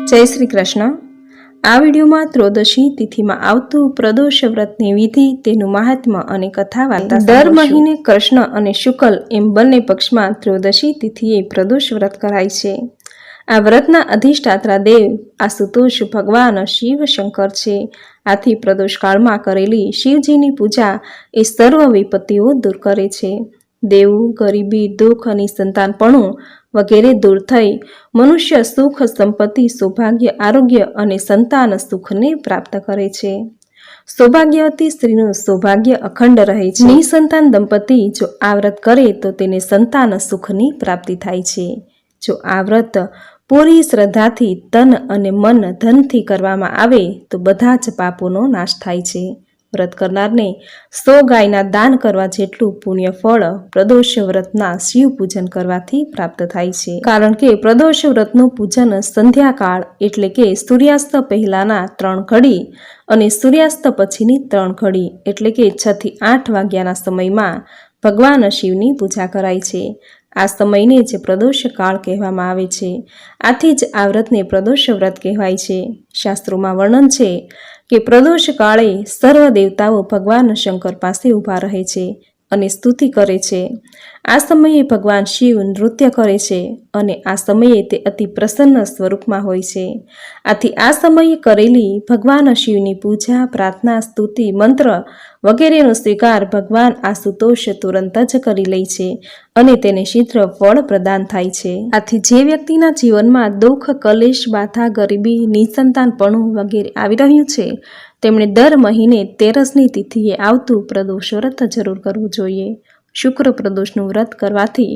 જય શ્રી કૃષ્ણ। આ વિડીયોમાં ત્રોદશી તિથિમાં આવતું પ્રદોષ વ્રતની વિધિ, તેનું મહાત્મ્ય અને કથા વાર્તા દર મહિને કૃષ્ણ અને શુક્લ એમ બંને પક્ષમાં ત્રોદશી તિથિએ પ્રદોષ વ્રત કરાય છે। આ વ્રતના અધિષ્ઠાતા દેવ આશુતોષ ભગવાન શિવ શંકર છે। આથી પ્રદોષ કાળમાં કરેલી શિવજીની પૂજા એ સર્વ વિપત્તિઓ દૂર કરે છે। દેવું, ગરીબી, દુઃખ અને સંતાનપણું વગેરે દૂર થઈ મનુષ્ય સુખ, સંપત્તિ, સૌભાગ્ય, આરોગ્ય અને સંતાન સુખને પ્રાપ્ત કરે છે। સૌભાગ્યવતી સ્ત્રીનું સૌભાગ્ય અખંડ રહે છે। નિસંતાન દંપતી જો આ વ્રત કરે તો તેને સંતાન સુખની પ્રાપ્તિ થાય છે। જો આ વ્રત પૂરી શ્રદ્ધાથી, તન અને મન ધનથી કરવામાં આવે તો બધા જ પાપોનો નાશ થાય છે। વ્રત કરનારને 100 ગાયના દાન કરવા જેટલું પુણ્ય ફળ પ્રદોષ વ્રતના શિવ પૂજન કરવાથી પ્રાપ્ત થાય છે। કારણ કે પ્રદોષ વ્રતનું પૂજન સંધ્યાકાળ એટલે કે સૂર્યાસ્ત પહેલાના 3 ઘડી અને સૂર્યાસ્ત પછીની 3 ઘડી એટલે કે 6 થી 8 વાગ્યાના સમયમાં ભગવાન શિવની પૂજા કરાય છે। આ સમયને જ પ્રદોષ કાળ કહેવામાં આવે છે। આથી જ આ વ્રતને પ્રદોષ વ્રત કહેવાય છે। શાસ્ત્રોમાં વર્ણન છે કે પ્રદોષ કાળે સર્વ દેવતાઓ ભગવાન શંકર પાસે ઊભા રહે છે અને સ્તુતિ કરે છે। આ સમયે ભગવાન શિવ નૃત્ય કરે છે અને આ સમયે તે અતિ પ્રસન્ન સ્વરૂપમાં હોય છે। આથી આ સમયે કરેલી ભગવાન શિવની પૂજા, પ્રાર્થના, સ્તુતિ, મંત્ર વગેરેનો સ્વીકાર ભગવાન આશુતોષ તુરંત જ કરી લે છે અને તેને શીઘ્ર ફળ પ્રદાન થાય છે। આથી જે વ્યક્તિના જીવનમાં દુઃખ, કલેશ, બાધા, ગરીબી, નિસંતાનપણું વગેરે આવી રહ્યું છે તેમણે દર મહિને 13ની તિથિએ આવતું પ્રદોષ વ્રત જરૂર કરવું જોઈએ। શુક્ર પ્રદોષનું વ્રત કરવાથી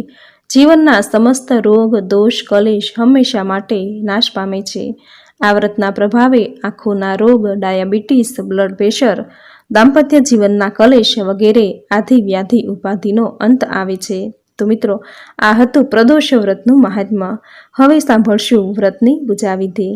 જીવનના સમસ્ત રોગ, દોષ, કલેશ હંમેશા માટે નાશ પામે છે। આ વ્રતના પ્રભાવે આંખોના રોગ, ડાયાબિટીસ, બ્લડ પ્રેશર, દાંપત્ય જીવનના કલેશ વગેરે આદિ વ્યાધિ ઉપાધિનો અંત આવે છે। તો મિત્રો, આ હતું પ્રદોષ વ્રતનું મહાત્મ્ય। હવે સાંભળશું વ્રતની પૂજા વિધિ।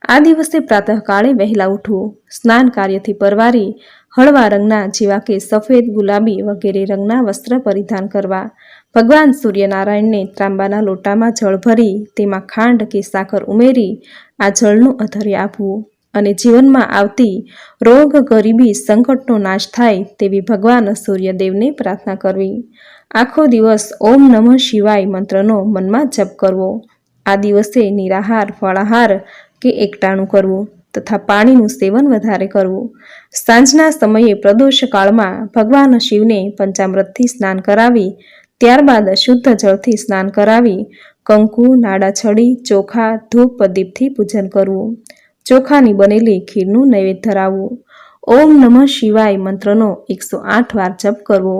આ દિવસે પ્રાતઃકાળે વહેલા ઉઠવું, સ્નાન કાર્યથી પરવારી હળવા રંગના જેવા કે સફેદ, ગુલાબી વગેરે રંગના વસ્ત્ર પરિધાન કરવા, ભગવાન સૂર્યનારાયણને ત્રાંબાના લોટામાં જળ ભરી તેમાં ખાંડ કે સાકર ઉમેરી આ જળનું અધર્ય આપવું અને જીવનમાં આવતી રોગ, ગરીબી, સંકટનો નાશ થાય તેવી ભગવાન સૂર્યદેવને પ્રાર્થના કરવી। આખો દિવસ ઓમ નમઃ શિવાય મંત્રનો મનમાં જપ કરવો। આ દિવસે નિરાહાર, ફળાહાર કે એકટાણું કરવું તથા પાણીનું સેવન વધારે કરવું। સાંજના સમયે પ્રદોષ કાળમાં ભગવાન શિવને પંચામૃતથી સ્નાન કરાવી ત્યારબાદ શુદ્ધ જળથી સ્નાન કરાવી કંકુ, નાડાછડી, ચોખા, ધૂપ, દીપથી પૂજન કરવું। ચોખાની બનેલી ખીરનું નૈવેદ્ય ધરાવવું। ઓમ નમઃ શિવાય મંત્રનો 108 વાર જપ કરવો।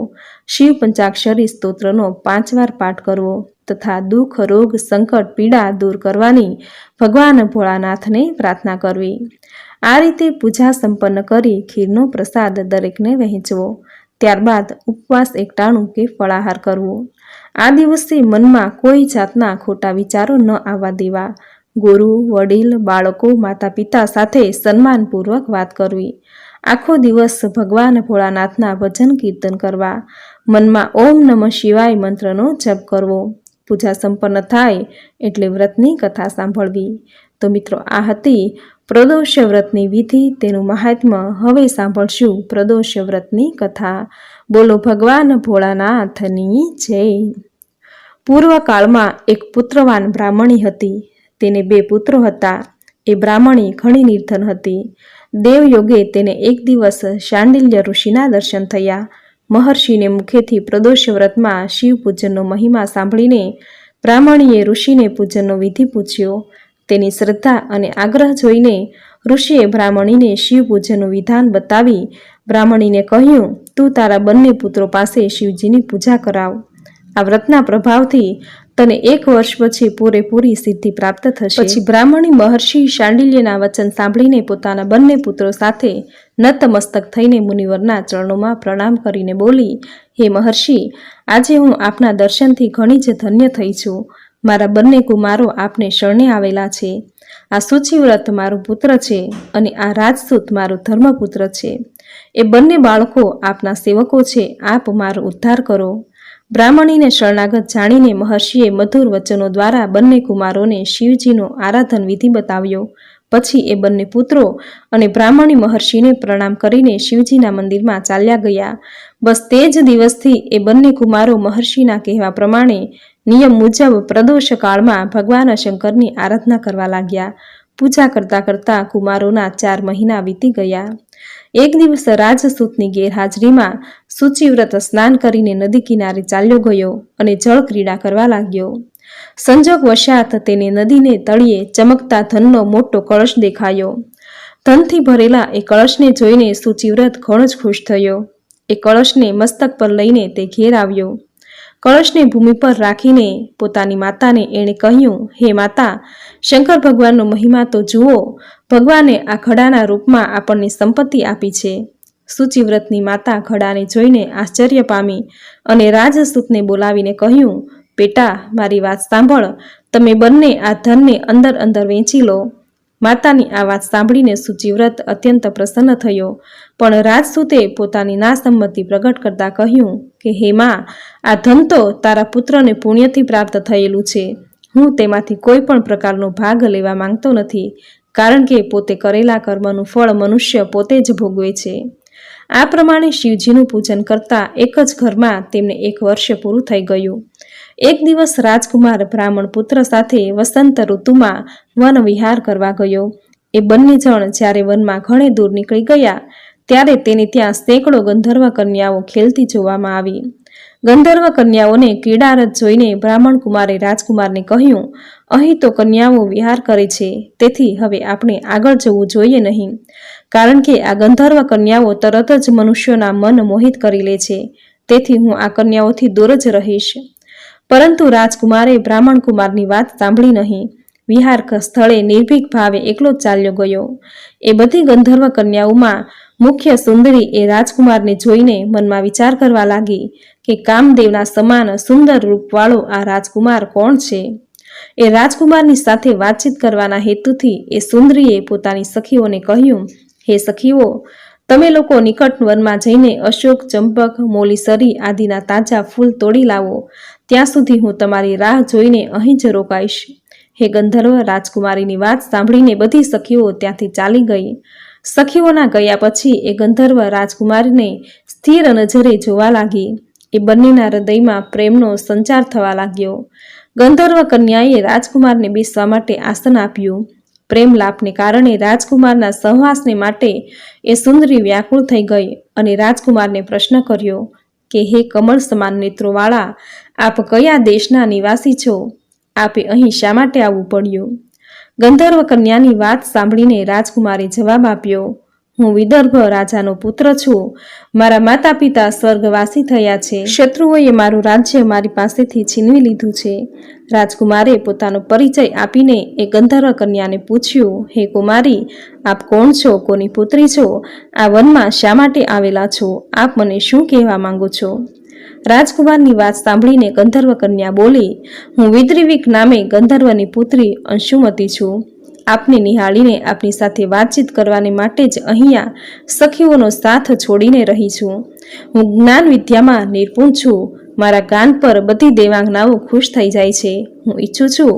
શિવ પંચાક્ષરી સ્તોત્રનો 5 વાર પાઠ કરવો તથા દુઃખ, રોગ, સંકટ, પીડા દૂર કરવાની ભગવાન ભોળાનાથને પ્રાર્થના કરવી। આ રીતે પૂજા સંપન્ન કરી ખીરનો પ્રસાદ દરેકને વહેંચવો। ત્યારબાદ ઉપવાસ, એકટાણું કે ફળાહાર કરવો। આ દિવસે મનમાં કોઈ જાતના ખોટા વિચારો ન આવવા દેવા। ગુરુ, વડીલ, બાળકો, માતા પિતા સાથે સન્માનપૂર્વક વાત કરવી। આખો દિવસ ભગવાન ભોળાનાથના ભજન કીર્તન કરવા। મનમાં ઓમ નમઃ શિવાય મંત્રનો જપ કરવો। પૂજા સંપન્ન થાય એટલે વ્રતની કથા સાંભળવી। તો મિત્રો, આ હતી પ્રદોષ વ્રતની વિધિ, તેનું મહાત્મ્ય। હવે સાંભળશું પ્રદોષ વ્રતની કથા। બોલો ભગવાન ભોળાનાથની જય। પૂર્વકાળમાં એક પુત્રવાન બ્રાહ્મણી હતી। તેને 2 પુત્રો હતા। એ બ્રાહ્મણી ઘણી નિર્ધન હતી। દેવયોગે તેને એક દિવસ શાંડિલ્ય ઋષિના દર્શન થયા। મહર્ષિને મુખેથી પ્રદોષ વ્રતમાં શિવ પૂજનનો મહિમા સાંભળીને બ્રાહ્મણીએ ઋષિને પૂજનનો વિધિ પૂછ્યો। તેની શ્રદ્ધા અને આગ્રહ જોઈને ઋષિએ બ્રાહ્મણીને શિવ પૂજનનું વિધાન બતાવી બ્રાહ્મણીને કહ્યું, તું તારા બંને પુત્રો પાસે શિવજીની પૂજા કરાવ। આ વ્રતના પ્રભાવથી તને 1 વર્ષ પછી પૂરેપૂરી સિદ્ધિ પ્રાપ્ત થશે। પછી બ્રાહ્મણી મહર્ષિ શાંડિલ્યના વચન સાંભળીને પોતાના બંને પુત્રો સાથે નતમસ્તક થઈને મુનિવરના ચરણોમાં પ્રણામ કરીને બોલી, હે મહર્ષિ, આજે હું આપના દર્શનથી ઘણી જ ધન્ય થઈ છું। મારા બંને કુમારો આપને શરણે આવેલા છે। આ સૂચિવ્રત મારો પુત્ર છે અને આ રાજસૂત મારો ધર્મપુત્ર છે। એ બંને બાળકો આપના સેવકો છે। આપ મારો ઉદ્ધાર કરો। બ્રાહ્મણીને શરણાગત જાણીને મહર્ષિએ મધુર વચનો દ્વારા બંને કુમારોને શિવજીનો આરાધન વિધિ બતાવ્યો. પછી એ બંને પુત્રો અને બ્રાહ્મણી મહર્ષિને પ્રણામ કરીને શિવજીના મંદિરમાં ચાલ્યા ગયા. બસ તે જ દિવસથી એ બંને કુમારો મહર્ષિના કહેવા પ્રમાણે નિયમ મુજબ પ્રદોષ કાળમાં ભગવાન શંકરની આરાધના કરવા લાગ્યા. પૂજા કરતા કરતા કુમારોના 4 મહિના વીતી ગયા. એક દિવસ રાજસૂતની ગેરહાજરીમાં સૂચિવ્રત સ્નાન કરીને નદી કિનારે ચાલ્યો ગયો અને જળ ક્રીડા કરવા લાગ્યો. સંજોગ વશાત તેને નદીને તળિયે ચમકતા ધનનો મોટો કળશ દેખાયો. ધનથી ભરેલા એ કળશને જોઈને સૂચિવ્રત ઘણો જ ખુશ થયો. એ કળશને મસ્તક પર લઈને તે ઘેર આવ્યો. કળશને ભૂમિ પર રાખીને પોતાની માતાને એણે કહ્યું, હે માતા, શંકર ભગવાનનો મહિમા તો જુઓ. ભગવાને આ ઘડાના રૂપમાં આપણને સંપત્તિ આપી છે. સૂચિવ્રતની માતા ઘડાને જોઈને આશ્ચર્ય પામી અને રાજસૂતને બોલાવીને કહ્યું, બેટા, મારી વાત સાંભળ. તમે બંને આ ધનને અંદર અંદર વેચી લો. માતાની આ વાત સાંભળીને સૂચિવ્રત અત્યંત પ્રસન્ન થયો, પણ રાજસૂતે પોતાની નાસંમતિ પ્રગટ કરતા કહ્યું કે હે માં, આ ધન તો તારા પુત્રને પુણ્યથી પ્રાપ્ત થયેલું છે. હું તેમાંથી કોઈ પણ પ્રકારનો ભાગ લેવા માંગતો નથી, કારણ કે પોતે કરેલા કર્મનું ફળ મનુષ્ય પોતે જ ભોગવે છે. આ પ્રમાણે શિવજીનું પૂજન કરતા એક જ ઘરમાં તેમને 1 વર્ષ પૂરું થઈ ગયું. એક દિવસ રાજકુમાર બ્રાહ્મણ પુત્ર સાથે વસંત ઋતુમાં વન વિહાર કરવા ગયો. એ બંને જણ જ્યારે વનમાં ઘણે દૂર નીકળી ગયા ત્યારે તેને ત્યાં સેંકડો ગંધર્વ કન્યાઓ ખેલતી જોવામાં આવી. ગંધર્વ કન્યાઓને ક્રીડારત જોઈને બ્રાહ્મણ કુમારે રાજકુમારને કહ્યું, અહીં તો કન્યાઓ વિહાર કરે છે, તેથી હવે આપણે આગળ જવું જોઈએ નહીં, કારણ કે આ ગંધર્વ કન્યાઓ તરત જ મનુષ્યોના મન મોહિત કરી લે છે. તેથી હું આ કન્યાઓથી દૂર જ રહીશ. પરંતુ રાજકુમારે બ્રાહ્મણ કુમારની વાત સાંભળી નહીં. વિહાર સ્થળે નિર્ભીક ભાવે એકલો જ ચાલ્યો ગયો. એ બધી ગંધર્વ કન્યાઓમાં મુખ્ય સુંદરી એ રાજકુમારને જોઈને મનમાં વિચાર કરવા લાગી કે કામદેવના સમાન સુંદર રૂપવાળો આ રાજકુમાર કોણ છે. એ રાજકુમારની સાથે વાતચીત કરવાના હેતુથી એ સુંદરીએ પોતાની સખીઓને કહ્યું, હે સખીઓ, તમે લોકો નિકટ વનમાં જઈને અશોક, ચંપક, મોલીસરી આદિના તાજા ફૂલ તોડી લાવો. ત્યાં સુધી હું તમારી રાહ જોઈને અહીં જ રોકાઈશ. હે ગંધર્વ રાજકુમારીની વાત સાંભળીને બધી સખીઓ ત્યાંથી ચાલી ગઈ. સખીઓના ગયા પછી એ ગંધર્વ રાજકુમારીને સ્થિર નજરે જોવા લાગી. એ બંનેના હૃદયમાં પ્રેમનો સંચાર થવા લાગ્યો. ગંધર્વ કન્યાએ રાજકુમારને બેસવા માટે આસન આપ્યું. પ્રેમ લાભને કારણે રાજકુમારના સહવાસને માટે એ સુંદરી વ્યાકુળ થઈ ગઈ અને રાજકુમારને પ્રશ્ન કર્યો કે હે કમળ સમાન નેત્રોવાળા, આપ કયા દેશના નિવાસી છો? આપે અહીં શા માટે આવવું પડ્યું? ગંધર્વ કન્યાની વાત સાંભળીને રાજકુમારે જવાબ આપ્યો, હું વિદર્ભ રાજાનો પુત્ર છું. મારા માતા પિતા સ્વર્ગવાસી થયા છે. શત્રુઓએ મારું રાજ્ય મારી પાસેથી છીનવી લીધું છે. રાજકુમારે પોતાનો પરિચય આપીને એ ગંધર્વ કન્યાને પૂછ્યું, હે કુમારી, આપ કોણ છો? કોની પુત્રી છો? આ વનમાં શા માટે આવેલા છો? આપ મને શું કહેવા માંગો છો? રાજકુમારની વાત સાંભળીને ગંધર્વ કન્યા બોલી, હું વિદ્રિવિક નામે ગંધર્વની પુત્રી અંશુમતી છું. આપને નિહાળીને આપની સાથે વાતચીત કરવાને માટે જ અહીંયા સખીઓનો સાથ છોડીને રહી છું. હું જ્ઞાન વિદ્યામાં નિપુણ છું. મારા ગાન પર બધી દેવાંગનાઓ ખુશ થઈ જાય છે. હું ઈચ્છું છું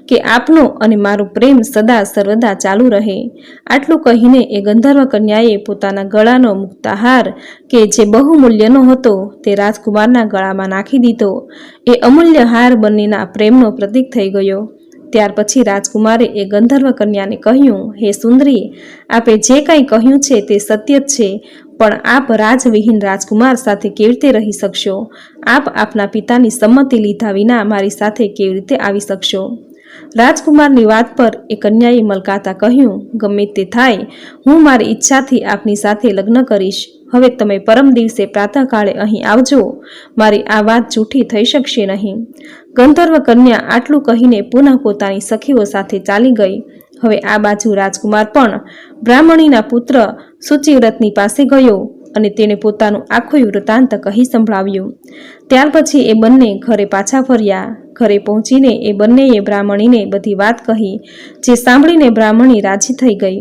કે આપનો અને મારો પ્રેમ સદા સર્વદા ચાલુ રહે. આટલું કહીને એ ગંધર્વ કન્યાએ પોતાના ગળાનો મુક્તાહાર કે જે બહુમૂલ્યનો હતો તે રાજકુમારના ગળામાં નાખી દીધો. એ અમૂલ્ય હાર બંનેના પ્રેમનો પ્રતીક થઈ ગયો. ત્યાર પછી રાજકુમારે એ ગંધર્વ કન્યાને કહ્યું, હે સુંદરી, આપે જે કંઈ કહ્યું છે તે સત્ય જ છે, પણ આપ રાજવિહીન રાજકુમાર સાથે કેવી રીતે રહી શકશો? આપ આપના પિતાની સંમતિ લીધા વિના મારી સાથે કેવી રીતે આવી શકશો? રાજકુમારની વાત પર એ કન્યાએ મલકાતા કહ્યું, ગમે તે થાય, હું મારી ઈચ્છાથી આપની સાથે લગ્ન કરીશ. હવે તમે પરમ દિવસે પ્રાતઃકાળે અહીં આવજો. મારી આ વાત જૂઠી થઈ શકશે નહીં. ગંધર્વ કન્યા આટલું કહીને પુનઃ પોતાની સખીઓ સાથે ચાલી ગઈ. હવે આ બાજુ રાજકુમાર પણ બ્રાહ્મણીના પુત્ર સૂચિવ્રતની પાસે ગયો અને તેને પોતાનું આખું વૃત્તાંત કહી સંભળાવ્યું. ત્યાર પછી એ બંને ઘરે પાછા ફર્યા. ઘરે પહોંચીને એ બંનેએ બ્રાહ્મણીને બધી વાત કહી, જે સાંભળીને બ્રાહ્મણી રાજી થઈ ગઈ.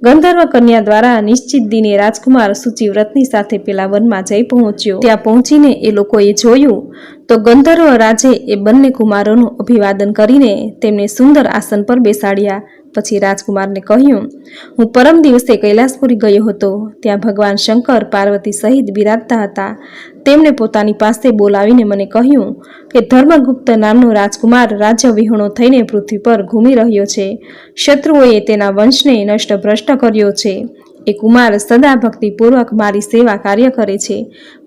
ગંધર્વ કન્યા દ્વારા નિશ્ચિત દિને રાજકુમાર સૂચિવ્રતની સાથે પેલા વનમાં જઈ પહોંચ્યો. ત્યાં પહોંચીને એ લોકોએ જોયું તો ગંધર્વ રાજે એ બંને કુમારોનું અભિવાદન કરીને તેમને સુંદર આસન પર બેસાડ્યા. પછી રાજકુમારને કહ્યું, હું પરમ દિવસે કૈલાસપુરી ગયો હતો. ત્યાં ભગવાન શંકર પાર્વતી સહિત બિરાજતા હતા. તેમણે પોતાની પાસે બોલાવીને મને કહ્યું કે ધર્મગુપ્ત નામનો રાજકુમાર રાજ્ય વિહોણો થઈને પૃથ્વી પર ઘૂમી રહ્યો છે. શત્રુઓએ તેના વંશને નષ્ટ ભ્રષ્ટ કર્યો છે. એ કુમાર સદા ભક્તિપૂર્વક મારી સેવા કાર્ય કરે છે.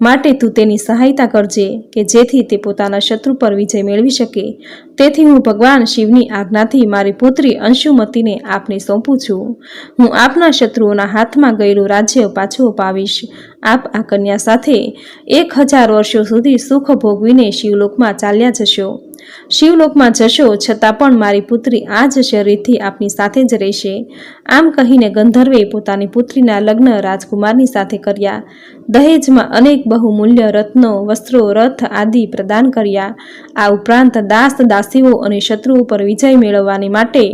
માટે તું તેની સહાયતા કરજે કે જેથી તે પોતાના શત્રુ પર વિજય મેળવી શકે. તેથી હું ભગવાન શિવની આજ્ઞાથી મારી પુત્રી અંશુમતીને આપને સોંપું છું. હું આપના શત્રુઓના હાથમાં ગયેલું રાજ્ય પાછું અપાવીશ. આપ આ કન્યા સાથે 1000 વર્ષો સુધી સુખ ભોગવીને શિવલોકમાં ચાલ્યા જશો. શિવલોકમાં જશો છતાં પણ મારી પુત્રી આ જ શરીરથી આપની સાથે જ રહેશે. આમ કહીને ગંધર્વે પોતાની પુત્રીના લગ્ન રાજકુમારની સાથે કર્યા. દહેજમાં અનેક બહુમૂલ્ય રત્નો, વસ્ત્રો, રથ આદિ પ્રદાન કર્યા. આ ઉપરાંત દાસ દાસીઓ અને શત્રુઓ પર વિજય મેળવવાની માટે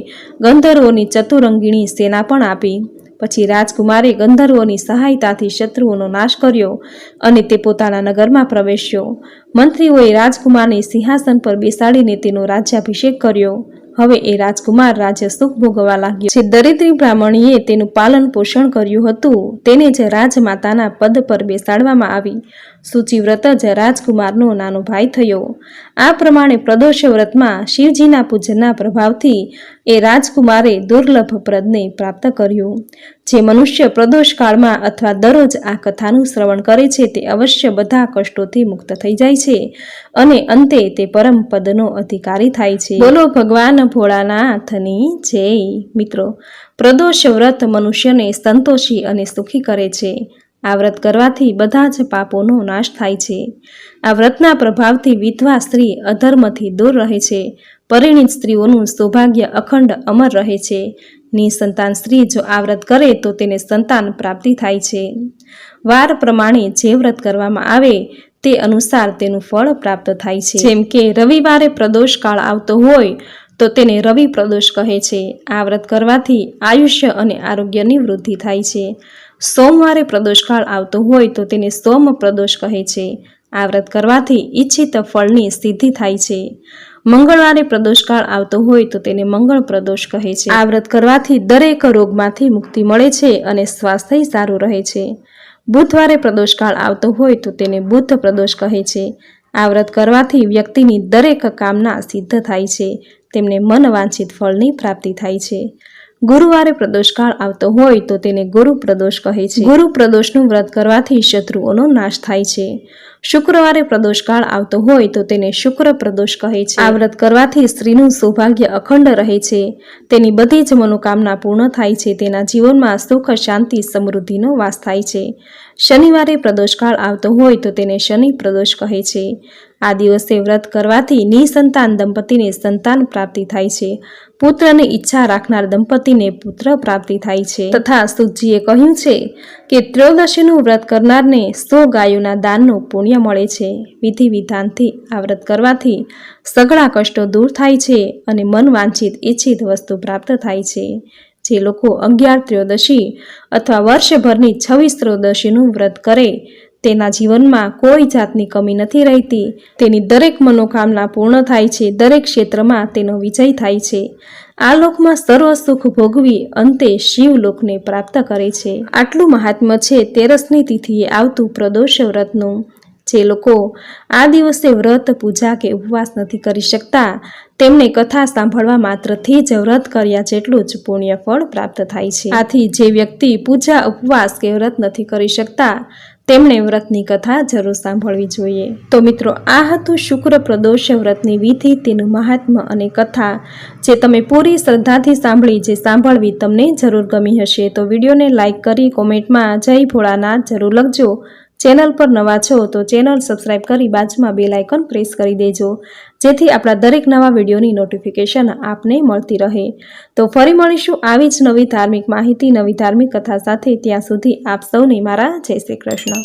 ગંધર્વોની ચતુરંગીણી સેના પણ આપી. પછી રાજકુમારે ગંધર્વોની સહાયતાથી શત્રુઓનો નાશ કર્યો અને તે પોતાના નગરમાં પ્રવેશ્યો. મંત્રીઓએ રાજકુમારને સિંહાસન પર બેસાડીને તેનો રાજ્યાભિષેક કર્યો. હવે એ રાજકુમાર રાજ્ય સુખ ભોગવવા લાગ્યો. જે દરિદ્રી બ્રાહ્મણીએ તેનું પાલન પોષણ કર્યું હતું તેને જ રાજમાતાના પદ પર બેસાડવામાં આવી. સૂચિવ્રત જ રાજકુમારનો નાનો ભાઈ થયો. આ પ્રમાણે પ્રદોષ વ્રતમાં શિવજીના પૂજનના પ્રભાવથી એ રાજકુમારે દુર્લભ પ્રદને પ્રાપ્ત કર્યું. જે મનુષ્ય પ્રદોષ કાળમાં અથવા દરરોજ આ કથાનું શ્રવણ કરે છે તે અવશ્ય બધા કષ્ટોથી મુક્ત થઈ જાય છે અને અંતે તે પરમ પદનો અધિકારી થાય છે. બોલો ભગવાન ભોળાનાથની જય. મિત્રો, પ્રદોષ વ્રત મનુષ્યને સંતોષી અને સુખી કરે છે. આ વ્રત કરવાથી બધા જ પાપોનો નાશ થાય છે. આ વ્રતના પ્રભાવથી વિધવા સ્ત્રી અધર્મથી દૂર રહે છે. પરિણીત સ્ત્રીઓનું સૌભાગ્ય અખંડ અમર રહે છે. નિસંતાન સ્ત્રી જો આ વ્રત કરે તો તેને સંતાન પ્રાપ્તિ થાય છે. વાર પ્રમાણે જે વ્રત કરવામાં આવે તે અનુસાર તેનું ફળ પ્રાપ્ત થાય છે. જેમ કે રવિવારે પ્રદોષ કાળ આવતો હોય તો તેને રવિ પ્રદોષ કહે છે. આ વ્રત કરવાથી આયુષ્ય અને આરોગ્યની વૃદ્ધિ થાય છે. સોમવારે પ્રદોષકાળ આવતો હોય તો તેને સોમ પ્રદોષ કહે છે. આ વ્રત કરવાથી ઈચ્છિત ફળની સિદ્ધિ થાય છે. મંગળવારે પ્રદોષકાળ આવતો હોય તો તેને મંગળ પ્રદોષ કહે છે. આ વ્રત કરવાથી દરેક રોગમાંથી મુક્તિ મળે છે અને સ્વાસ્થ્ય સારું રહે છે. બુધવારે પ્રદોષકાળ આવતો હોય તો તેને બુધ પ્રદોષ કહે છે. આ વ્રત કરવાથી વ્યક્તિની દરેક કામના સિદ્ધ થાય છે. તેમને મન વાંછિત ફળની પ્રાપ્તિ થાય છે. ગુરુવારે પ્રદોષકાળ આવતો હોય તો તેને ગુરુ પ્રદોષ કહે છે. ગુરુ પ્રદોષનું વ્રત કરવાથી શત્રુઓનો નાશ થાય છે. શુક્રવારે પ્રદોષકાળ આવતો હોય તો તેને શુક્ર પ્રદોષ કહે છે. આ વ્રત કરવાથી સ્ત્રીનું સૌભાગ્ય અખંડ રહે છે. તેની બધી જ મનોકામના પૂર્ણ થાય છે. તેના જીવનમાં સુખ, શાંતિ, સમૃદ્ધિનો વાસ થાય છે. શનિવારે પ્રદોષકાળ આવતો હોય તો તેને શનિ પ્રદોષ કહે છે. આ દિવસે વ્રત કરવાથી નિસંતાન દંપતીને સંતાન પ્રાપ્તિ થાય છે. પુત્રની ઈચ્છા રાખનાર દંપતીને પુત્ર પ્રાપ્તિ થાય છે. તથા સુતજીએ કહ્યું છે કે ત્રયોદશીનું વ્રત કરનારને 100 ગાયોના દાનનું પુણ્ય મળે છે. વિધિ વિધાનથી આ વ્રત કરવાથી સઘળા કષ્ટો દૂર થાય છે અને મન વાંછિત ઈચ્છિત વસ્તુ પ્રાપ્ત થાય છે. જે લોકો 11 ત્રયોદશી અથવા વર્ષભરની 26 ત્રયોદશીનું વ્રત કરે તેના જીવનમાં કોઈ જાતની કમી નથી રહેતી. તેની દરેક મનોકામના પૂર્ણ થાય છે. દરેક ક્ષેત્રમાં તેનો વિજય થાય છે. આ લોકમાં સર્વ સુખ ભોગવી અંતે શિવલોકને પ્રાપ્ત કરે છે. આટલું મહાત્મ્ય છે 13ની તિથિએ આવતું પ્રદોષ વ્રતનું. જે લોકો આ દિવસે વ્રત, પૂજા કે ઉપવાસ નથી કરી શકતા તેમને કથા સાંભળવા માત્રથી જ વ્રત કર્યા જેટલું જ પુણ્ય ફળ પ્રાપ્ત થાય છે. આથી જે વ્યક્તિ પૂજા, ઉપવાસ કે વ્રત નથી કરી શકતા તેમણે વ્રતની કથા જરૂર સાંભળવી જોઈએ. તો મિત્રો, આ હતું શુક્ર પ્રદોષ વ્રતની વિધિ, તેનું મહાત્મ્ય અને કથા જે તમે પૂરી શ્રદ્ધાથી સાંભળી. જે સાંભળવી તમને જરૂર ગમી હશે તો વિડીયોને લાઇક કરી કોમેન્ટમાં જય ભોળાનાથ જરૂર લખજો. ચેનલ પર નવા છો તો ચેનલ સબસ્ક્રાઇબ કરી બાજુમાં બેલ આઇકન પ્રેસ કરી દેજો જેથી આપણા દરેક નવા વિડીયોની નોટિફિકેશન આપને મળતી રહે. તો ફરી મળીશું આવી જ નવી ધાર્મિક માહિતી, નવી ધાર્મિક કથા સાથે. ત્યાં સુધી આપ સૌને મારા જય શ્રી કૃષ્ણ.